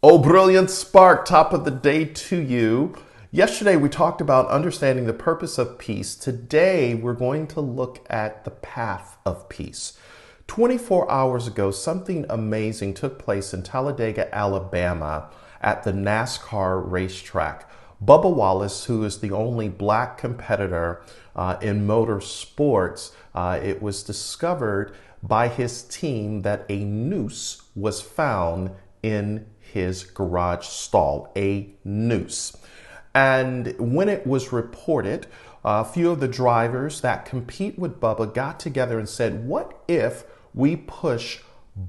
Oh, brilliant spark, top of the day to you. Yesterday, we talked about understanding the purpose of peace. Today, we're going to look at the path of peace. 24 hours ago, something amazing took place in Talladega, Alabama at the NASCAR racetrack. Bubba Wallace, who is the only black competitor in motorsports, it was discovered by his team that a noose was found in his garage stall, a noose. And when it was reported, a few of the drivers that compete with Bubba got together and said, what if we push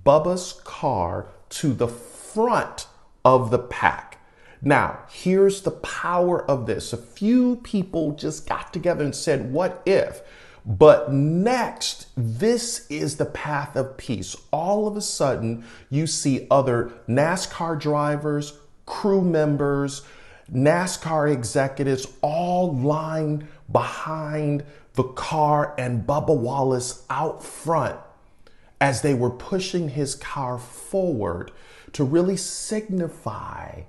Bubba's car to the front of the pack? Now, here's the power of this. A few people just got together and said, what if? But next, this is the path of peace. All of a sudden, you see other NASCAR drivers, crew members, NASCAR executives all lined behind the car and Bubba Wallace out front as they were pushing his car forward to really signify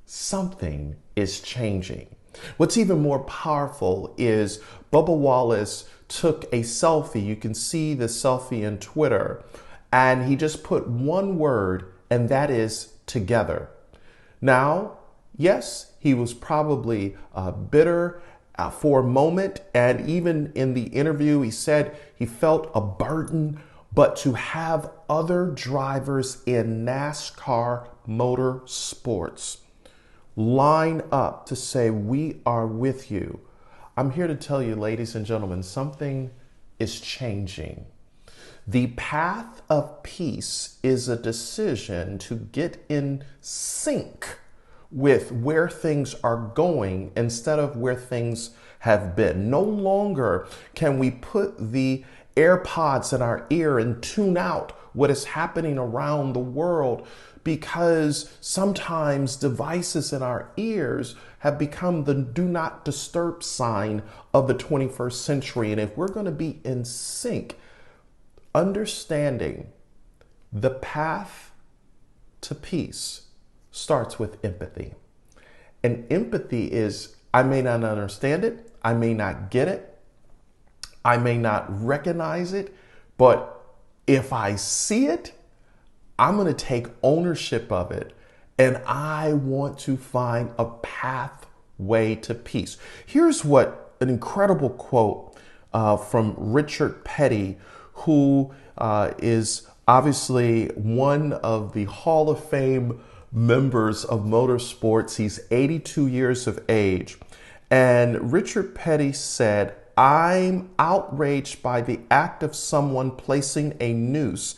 something is changing. What's even more powerful is Bubba Wallace took a selfie. You can see the selfie in Twitter, and he just put one word, and that is together. Now, yes, he was probably bitter for a moment, and even in the interview, he said he felt a burden, but to have other drivers in NASCAR motorsports line up to say, we are with you. I'm here to tell you, ladies and gentlemen, something is changing. The path of peace is a decision to get in sync with where things are going instead of where things have been. No longer can we put the AirPods in our ear and tune out what is happening around the world, because sometimes devices in our ears have become the do not disturb sign of the 21st century. And if we're going to be in sync, understanding the path to peace starts with empathy. And empathy is, I may not understand it, I may not get it, I may not recognize it, but if I see it, I'm going to take ownership of it, and I want to find a pathway to peace. Here's what an incredible quote from Richard Petty, who is obviously one of the Hall of Fame members of motorsports. He's 82 years of age. And Richard Petty said, I'm outraged by the act of someone placing a noose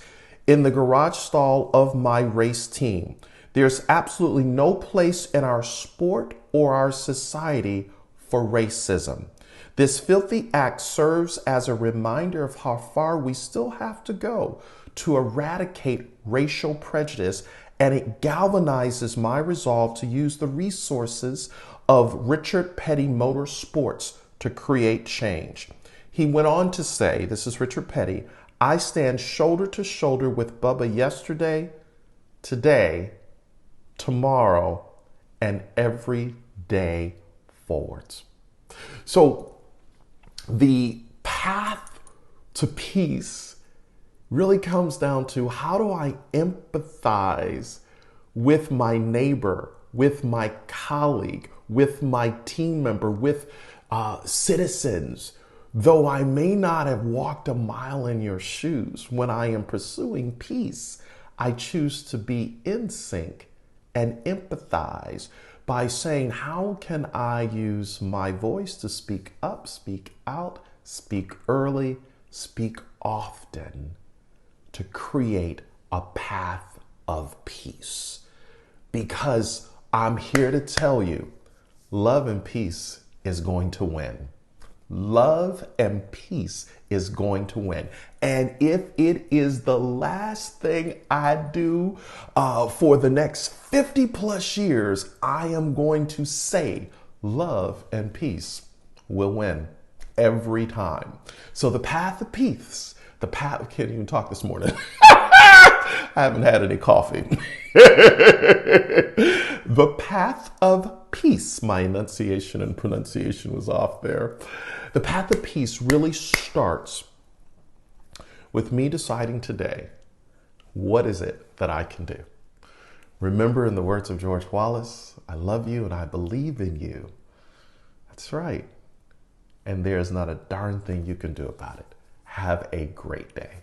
in the garage stall of my race team. There's absolutely no place in our sport or our society for racism. This filthy act serves as a reminder of how far we still have to go to eradicate racial prejudice, and it galvanizes my resolve to use the resources of Richard Petty Motorsports to create change. He went on to say, this is Richard Petty, I stand shoulder to shoulder with Bubba yesterday, today, tomorrow, and every day forwards. So the path to peace really comes down to, how do I empathize with my neighbor, with my colleague, with my team member, with citizens, though I may not have walked a mile in your shoes. When I am pursuing peace, I choose to be in sync and empathize by saying, how can I use my voice to speak up, speak out, speak early, speak often, to create a path of peace? Because I'm here to tell you, love and peace is going to win. Love and peace is going to win. And if it is the last thing I do for the next 50 plus years, I am going to say love and peace will win every time. So the path of peace, the path, I can't even talk this morning. I haven't had any coffee. The path of peace. My enunciation and pronunciation was off there. The path of peace really starts with me deciding today, what is it that I can do? Remember, in the words of George Wallace, I love you and I believe in you. That's right. And there's not a darn thing you can do about it. Have a great day.